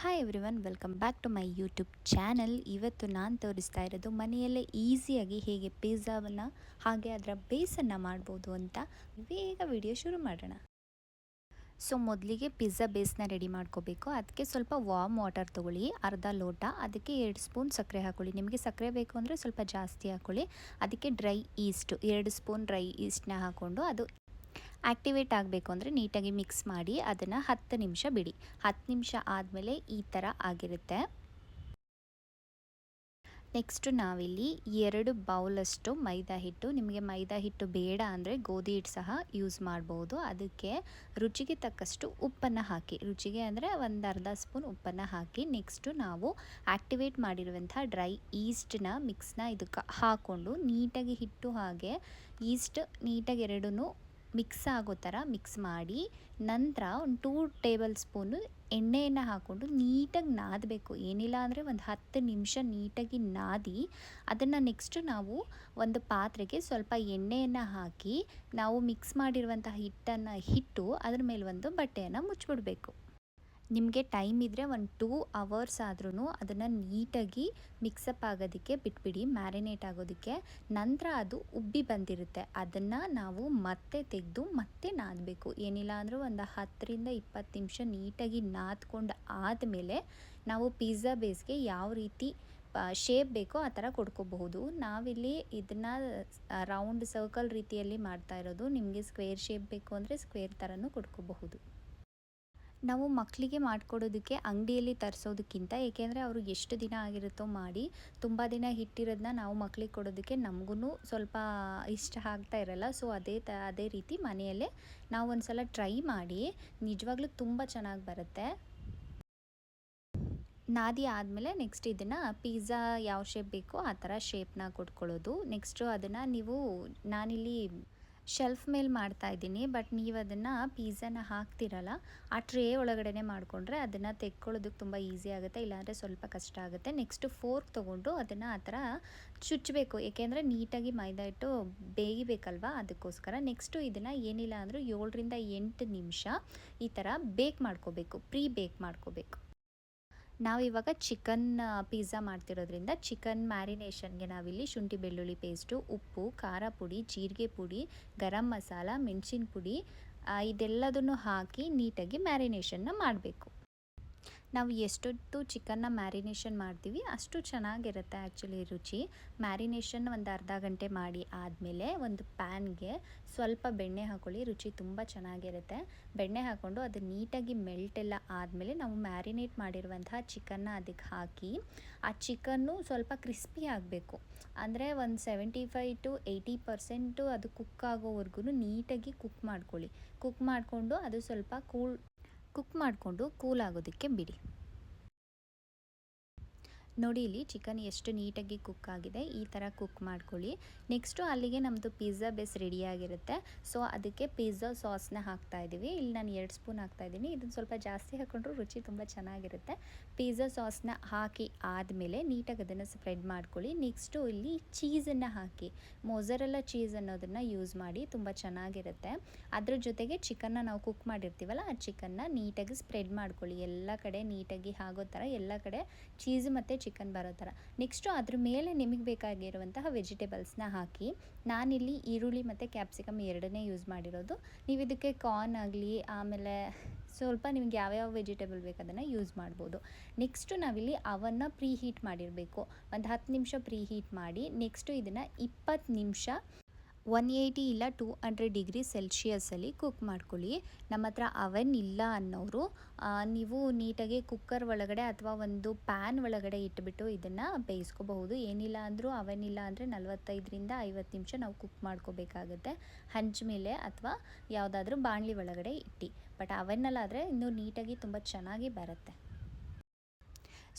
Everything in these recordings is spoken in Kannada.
Hi everyone, welcome back to my YouTube channel. ಇವತ್ತು ನಾನು ತೋರಿಸ್ತಾ ಇರೋದು ಮನೆಯಲ್ಲೇ ಈಸಿಯಾಗಿ ಹೇಗೆ ಪಿಜ್ಜಾವನ್ನು ಹಾಗೆ ಅದರ ಬೇಸನ್ನು ಮಾಡ್ಬೋದು ಅಂತ. ಬೇಗ ವಿಡಿಯೋ ಶುರು ಮಾಡೋಣ. ಸೊ ಮೊದಲಿಗೆ ಪಿಜ್ಜಾ ಬೇಸ್ನ ರೆಡಿ ಮಾಡ್ಕೋಬೇಕು. ಅದಕ್ಕೆ ಸ್ವಲ್ಪ ವಾರ್ಮ್ ವಾಟರ್ ತೊಗೊಳ್ಳಿ, ಅರ್ಧ ಲೋಟ. ಅದಕ್ಕೆ 2 ಸ್ಪೂನ್ ಸಕ್ಕರೆ ಹಾಕ್ಕೊಳ್ಳಿ. ನಿಮಗೆ ಸಕ್ಕರೆ ಬೇಕು ಅಂದರೆ ಸ್ವಲ್ಪ ಜಾಸ್ತಿ ಹಾಕ್ಕೊಳ್ಳಿ. ಅದಕ್ಕೆ ಡ್ರೈ ಈಸ್ಟ್ 2 ಸ್ಪೂನ್ ಡ್ರೈ ಈಸ್ಟ್ನ ಹಾಕ್ಕೊಂಡು ಅದು ಆ್ಯಕ್ಟಿವೇಟ್ ಆಗಬೇಕು ಅಂದರೆ ನೀಟಾಗಿ ಮಿಕ್ಸ್ ಮಾಡಿ ಅದನ್ನು 10 ನಿಮಿಷ ಬಿಡಿ. 10 ನಿಮಿಷ ಆದಮೇಲೆ ಈ ಥರ ಆಗಿರುತ್ತೆ. ನೆಕ್ಸ್ಟು ನಾವಿಲ್ಲಿ 2 ಬೌಲಷ್ಟು ಮೈದಾ ಹಿಟ್ಟು, ನಿಮಗೆ ಮೈದಾ ಹಿಟ್ಟು ಬೇಡ ಅಂದರೆ ಗೋಧಿ ಹಿಟ್ಟು ಸಹ ಯೂಸ್ ಮಾಡ್ಬೋದು. ಅದಕ್ಕೆ ರುಚಿಗೆ ತಕ್ಕಷ್ಟು ಉಪ್ಪನ್ನು ಹಾಕಿ, ರುಚಿಗೆ ಅಂದರೆ ಒಂದು ಅರ್ಧ ಸ್ಪೂನ್ ಉಪ್ಪನ್ನು ಹಾಕಿ, ನೆಕ್ಸ್ಟು ನಾವು ಆ್ಯಕ್ಟಿವೇಟ್ ಮಾಡಿರುವಂಥ ಡ್ರೈ ಈಸ್ಟ್ನ ಮಿಕ್ಸ್ನ ಇದಕ್ಕೆ ಹಾಕ್ಕೊಂಡು ನೀಟಾಗಿ ಹಿಟ್ಟು ಹಾಗೆ ಈಸ್ಟ್ ನೀಟಾಗಿ ಎರಡೂ ಮಿಕ್ಸ್ ಆಗೋ ಥರ ಮಿಕ್ಸ್ ಮಾಡಿ, ನಂತರ ಒಂದು 2 ಟೇಬಲ್ ಸ್ಪೂನು ಎಣ್ಣೆಯನ್ನು ಹಾಕ್ಕೊಂಡು ನೀಟಾಗಿ ನಾದಬೇಕು. ಏನಿಲ್ಲ ಅಂದರೆ ಒಂದು 10 ನಿಮಿಷ ನೀಟಾಗಿ ನಾದಿ ಅದನ್ನು ನೆಕ್ಸ್ಟು ನಾವು ಒಂದು ಪಾತ್ರೆಗೆ ಸ್ವಲ್ಪ ಎಣ್ಣೆಯನ್ನು ಹಾಕಿ ನಾವು ಮಿಕ್ಸ್ ಮಾಡಿರುವಂಥ ಹಿಟ್ಟನ್ನು ಇಟ್ಟು ಅದ್ರ ಮೇಲೆ ಒಂದು ಬಟ್ಟೆಯನ್ನು ಮುಚ್ಚಿಬಿಡಬೇಕು. ನಿಮಗೆ ಟೈಮ್ ಇದ್ದರೆ ಒಂದು 2 ಅವರ್ಸ್ ಆದ್ರೂ ಅದನ್ನು ನೀಟಾಗಿ ಮಿಕ್ಸಪ್ ಆಗೋದಕ್ಕೆ ಬಿಟ್ಬಿಡಿ, ಮ್ಯಾರಿನೇಟ್ ಆಗೋದಕ್ಕೆ. ನಂತರ ಅದು ಉಬ್ಬಿ ಬಂದಿರುತ್ತೆ, ಅದನ್ನು ನಾವು ಮತ್ತೆ ತೆಗೆದು ಮತ್ತೆ ನಾದಬೇಕು. ಏನಿಲ್ಲ ಅಂದರೂ ಒಂದು 10ರಿಂದ 20 ನಿಮಿಷ ನೀಟಾಗಿ ನಾದ್ಕೊಂಡು ಆದಮೇಲೆ ನಾವು ಪಿಜ್ಜಾ ಬೇಸ್ಗೆ ಯಾವ ರೀತಿ ಶೇಪ್ ಬೇಕೋ ಆ ಥರ ಕೊಡ್ಕೋಬಹುದು. ನಾವಿಲ್ಲಿ ಇದನ್ನು ರೌಂಡ್ ಸರ್ಕಲ್ ರೀತಿಯಲ್ಲಿ ಮಾಡ್ತಾ ಇರೋದು. ನಿಮಗೆ ಸ್ಕ್ವೇರ್ ಶೇಪ್ ಬೇಕು ಅಂದರೆ ಸ್ಕ್ವೇರ್ ಥರನೂ ಕೊಡ್ಕೋಬಹುದು. ನಾವು ಮಕ್ಕಳಿಗೆ ಮಾಡಿಕೊಡೋದಕ್ಕೆ ಅಂಗಡಿಯಲ್ಲಿ ತರಿಸೋದಕ್ಕಿಂತ, ಏಕೆಂದರೆ ಅವರು ಎಷ್ಟು ದಿನ ಆಗಿರುತ್ತೋ ಮಾಡಿ ತುಂಬ ದಿನ ಹಿಟ್ಟಿರೋದನ್ನ ನಾವು ಮಕ್ಕಳಿಗೆ ಕೊಡೋದಕ್ಕೆ ನಮಗೂ ಸ್ವಲ್ಪ ಇಷ್ಟ ಆಗ್ತಾ ಇರಲ್ಲ. ಸೊ ಅದೇ ರೀತಿ ಮನೆಯಲ್ಲೇ ನಾವು ಒಂದು ಸಲ ಟ್ರೈ ಮಾಡಿ, ನಿಜವಾಗ್ಲೂ ತುಂಬ ಚೆನ್ನಾಗಿ ಬರುತ್ತೆ. ನಾದಿ ಆದಮೇಲೆ ನೆಕ್ಸ್ಟ್ ಇದನ್ನು ಪಿಜ್ಜಾ ಯಾವ ಶೇಪ್ ಬೇಕೋ ಆ ಥರ ಶೇಪ್ನ ಕೊಟ್ಕೊಳ್ಳೋದು. ನೆಕ್ಸ್ಟು ಅದನ್ನು ನಾನಿಲ್ಲಿ ಶೆಲ್ಫ್ ಮೇಲೆ ಮಾಡ್ತಾಯಿದ್ದೀನಿ, ಬಟ್ ನೀವು ಅದನ್ನು ಪಿಜ್ಜಾನ ಹಾಕ್ತಿರಲ್ಲ ಆ ಟ್ರೇ ಒಳಗಡೆ ಮಾಡಿಕೊಂಡ್ರೆ ಅದನ್ನು ತೆಕ್ಕೊಳ್ಳೋದಕ್ಕೆ ತುಂಬ ಈಸಿ ಆಗುತ್ತೆ, ಇಲ್ಲಾಂದರೆ ಸ್ವಲ್ಪ ಕಷ್ಟ ಆಗುತ್ತೆ. ನೆಕ್ಸ್ಟು ಫೋರ್ಕ್ ತೊಗೊಂಡು ಅದನ್ನು ಆ ಥರ ಚುಚ್ಚಬೇಕು, ಏಕೆಂದರೆ ನೀಟಾಗಿ ಮೈದಾ ಹಿಟ್ಟು ಬೇಯಬೇಕಲ್ವ, ಅದಕ್ಕೋಸ್ಕರ. ನೆಕ್ಸ್ಟು ಇದನ್ನು ಏನಿಲ್ಲ ಅಂದರೂ 7ರಿಂದ 8 ನಿಮಿಷ ಈ ಥರ ಬೇಕ್ ಮಾಡ್ಕೋಬೇಕು, ಬೇಕ್ ಮಾಡ್ಕೋಬೇಕು. ನಾವಿವಾಗ ಚಿಕನ್ ಪಿಜ್ಜಾ ಮಾಡ್ತಿರೋದ್ರಿಂದ ಚಿಕನ್ ಮ್ಯಾರಿನೇಷನ್ಗೆ ನಾವಿಲ್ಲಿ ಶುಂಠಿ ಬೆಳ್ಳುಳ್ಳಿ ಪೇಸ್ಟು, ಉಪ್ಪು, ಖಾರ ಪುಡಿ, ಜೀರಿಗೆ ಪುಡಿ, ಗರಂ ಮಸಾಲ, ಮೆಣಸಿನ ಪುಡಿ ಇದೆಲ್ಲದನ್ನು ಹಾಕಿ ನೀಟಾಗಿ ಮ್ಯಾರಿನೇಷನ್ನ ಮಾಡಬೇಕು. ನಾವು ಎಷ್ಟೊತ್ತು ಚಿಕನ್ನ ಮ್ಯಾರಿನೇಷನ್ ಮಾಡ್ತೀವಿ ಅಷ್ಟು ಚೆನ್ನಾಗಿರುತ್ತೆ ಆ್ಯಕ್ಚುಲಿ ರುಚಿ. ಮ್ಯಾರಿನೇಷನ್ ಒಂದು ಅರ್ಧ ಗಂಟೆ ಮಾಡಿ ಆದಮೇಲೆ ಒಂದು ಪ್ಯಾನ್ಗೆ ಸ್ವಲ್ಪ ಬೆಣ್ಣೆ ಹಾಕ್ಕೊಳ್ಳಿ, ರುಚಿ ತುಂಬ ಚೆನ್ನಾಗಿರುತ್ತೆ. ಬೆಣ್ಣೆ ಹಾಕ್ಕೊಂಡು ಅದು ನೀಟಾಗಿ ಮೆಲ್ಟೆಲ್ಲ ಆದಮೇಲೆ ನಾವು ಮ್ಯಾರಿನೇಟ್ ಮಾಡಿರುವಂತಹ ಚಿಕನ್ನ ಅದಕ್ಕೆ ಹಾಕಿ, ಆ ಚಿಕನ್ನು ಸ್ವಲ್ಪ ಕ್ರಿಸ್ಪಿ ಆಗಬೇಕು. ಅಂದರೆ ಒಂದು 75 to 80% ಅದು ಕುಕ್ ಆಗೋವರೆಗೂ ನೀಟಾಗಿ ಕುಕ್ ಮಾಡ್ಕೊಳ್ಳಿ. ಕುಕ್ ಮಾಡಿಕೊಂಡು ಅದು ಸ್ವಲ್ಪ ಕೂಲ್ ಆಗೋದಕ್ಕೆ ಬಿಡಿ. ನೋಡಿ ಇಲ್ಲಿ ಚಿಕನ್ ಎಷ್ಟು ನೀಟಾಗಿ ಕುಕ್ ಆಗಿದೆ, ಈ ಥರ ಕುಕ್ ಮಾಡ್ಕೊಳ್ಳಿ. ನೆಕ್ಸ್ಟು ಅಲ್ಲಿಗೆ ನಮ್ಮದು ಪಿಜ್ಜಾ ಬೇಸ್ ರೆಡಿಯಾಗಿರುತ್ತೆ. ಸೊ ಅದಕ್ಕೆ ಪಿಜ್ಜಾ ಸಾಸ್ನ ಹಾಕ್ತಾಯಿದ್ದೀವಿ. ಇಲ್ಲಿ ನಾನು 2 ಸ್ಪೂನ್ ಹಾಕ್ತಾಯಿದ್ದೀನಿ, ಇದನ್ನು ಸ್ವಲ್ಪ ಜಾಸ್ತಿ ಹಾಕ್ಕೊಂಡ್ರೂ ರುಚಿ ತುಂಬ ಚೆನ್ನಾಗಿರುತ್ತೆ. ಪಿಜ್ಜಾ ಸಾಸ್ನ ಹಾಕಿ ಆದಮೇಲೆ ನೀಟಾಗಿ ಅದನ್ನು ಸ್ಪ್ರೆಡ್ ಮಾಡ್ಕೊಳ್ಳಿ. ನೆಕ್ಸ್ಟು ಇಲ್ಲಿ ಚೀಸನ್ನು ಹಾಕಿ, ಮೊಸರೆಲ್ಲ ಚೀಸ್ ಅನ್ನೋದನ್ನು ಯೂಸ್ ಮಾಡಿ, ತುಂಬ ಚೆನ್ನಾಗಿರುತ್ತೆ. ಅದ್ರ ಜೊತೆಗೆ ಚಿಕನ್ನ ನಾವು ಕುಕ್ ಮಾಡಿರ್ತೀವಲ್ಲ ಆ ಚಿಕನ್ನ ನೀಟಾಗಿ ಸ್ಪ್ರೆಡ್ ಮಾಡ್ಕೊಳ್ಳಿ, ಎಲ್ಲ ಕಡೆ ನೀಟಾಗಿ ಆಗೋ ಥರ, ಎಲ್ಲ ಕಡೆ ಚೀಸ್ ಮತ್ತು ಚಿಕನ್ ಬರೋ ಥರ. ನೆಕ್ಸ್ಟು ಅದ್ರ ಮೇಲೆ ನಿಮಗೆ ಬೇಕಾಗಿರುವಂತಹ ವೆಜಿಟೇಬಲ್ಸ್ನ ಹಾಕಿ. ನಾನಿಲ್ಲಿ ಈರುಳ್ಳಿ ಮತ್ತು ಕ್ಯಾಪ್ಸಿಕಮ್ ಎರಡನ್ನೇ ಯೂಸ್ ಮಾಡಿರೋದು. ನೀವು ಇದಕ್ಕೆ ಕಾರ್ನ್ ಆಗಲಿ, ಆಮೇಲೆ ಸ್ವಲ್ಪ ನಿಮ್ಗೆ ಯಾವ್ಯಾವ ವೆಜಿಟೇಬಲ್ ಬೇಕು ಅದನ್ನು ಯೂಸ್ ಮಾಡ್ಬೋದು. ನೆಕ್ಸ್ಟು ನಾವಿಲ್ಲಿ ಅವನ್ನ ಪ್ರೀ ಹೀಟ್ ಮಾಡಿರಬೇಕು, ಒಂದು 10 ನಿಮಿಷ ಪ್ರೀ ಹೀಟ್ ಮಾಡಿ. ನೆಕ್ಸ್ಟು ಇದನ್ನು 20 ನಿಮಿಷ 180 ಇಲ್ಲ 200 ಡಿಗ್ರಿ ಸೆಲ್ಸಿಯಸ್ಸಲ್ಲಿ ಕುಕ್ ಮಾಡ್ಕೊಳ್ಳಿ. ನಮ್ಮ ಹತ್ರ ಅವನ್ ಇಲ್ಲ ಅನ್ನೋರು ನೀವು ನೀಟಾಗಿ ಕುಕ್ಕರ್ ಒಳಗಡೆ ಅಥವಾ ಒಂದು ಪ್ಯಾನ್ ಒಳಗಡೆ ಇಟ್ಬಿಟ್ಟು ಇದನ್ನು ಬೇಯಿಸ್ಕೋಬಹುದು. ಏನಿಲ್ಲ ಅಂದರೂ ಅವನ್ ಇಲ್ಲ ಅಂದರೆ 45ರಿಂದ 50 ನಿಮಿಷ ನಾವು ಕುಕ್ ಮಾಡ್ಕೋಬೇಕಾಗುತ್ತೆ, ಹಂಚ್ ಮೇಲೆ ಅಥವಾ ಯಾವುದಾದ್ರೂ ಬಾಣಲಿ ಒಳಗಡೆ ಇಟ್ಟು. ಬಟ್ ಅವನ್ನಲ್ಲಾದರೆ ಇನ್ನೂ ನೀಟಾಗಿ ತುಂಬ ಚೆನ್ನಾಗಿ ಬರುತ್ತೆ.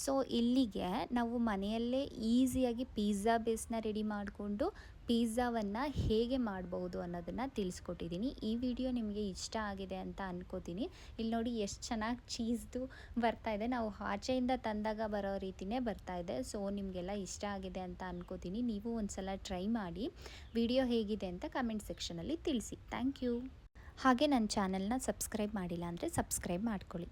ಸೊ ಇಲ್ಲಿಗೆ ನಾವು ಮನೆಯಲ್ಲೇ ಈಸಿಯಾಗಿ ಪಿಜ್ಜಾ ಬೇಸ್ನ ರೆಡಿ ಮಾಡಿಕೊಂಡು ಪಿಜ್ಜಾವನ್ನು ಹೇಗೆ ಮಾಡ್ಬೋದು ಅನ್ನೋದನ್ನು ತಿಳಿಸ್ಕೊಟ್ಟಿದ್ದೀನಿ. ಈ ವಿಡಿಯೋ ನಿಮಗೆ ಇಷ್ಟ ಆಗಿದೆ ಅಂತ ಅಂದ್ಕೋತೀನಿ. ಇಲ್ಲಿ ನೋಡಿ ಎಷ್ಟು ಚೆನ್ನಾಗಿ ಚೀಸ್ದು ಬರ್ತಾಯಿದೆ, ನಾವು ಆಚೆಯಿಂದ ತಂದಾಗ ಬರೋ ರೀತಿಯೇ ಬರ್ತಾಯಿದೆ. ಸೊ ನಿಮಗೆಲ್ಲ ಇಷ್ಟ ಆಗಿದೆ ಅಂತ ಅಂದ್ಕೋತೀನಿ. ನೀವು ಒಂದು ಸಲ ಟ್ರೈ ಮಾಡಿ, ವಿಡಿಯೋ ಹೇಗಿದೆ ಅಂತ ಕಮೆಂಟ್ ಸೆಕ್ಷನಲ್ಲಿ ತಿಳಿಸಿ. Thank you. ಹಾಗೆ ನನ್ನ ಚಾನಲ್ನ ಸಬ್ಸ್ಕ್ರೈಬ್ ಮಾಡಿಲ್ಲ ಅಂದರೆ ಸಬ್ಸ್ಕ್ರೈಬ್ ಮಾಡ್ಕೊಳ್ಳಿ.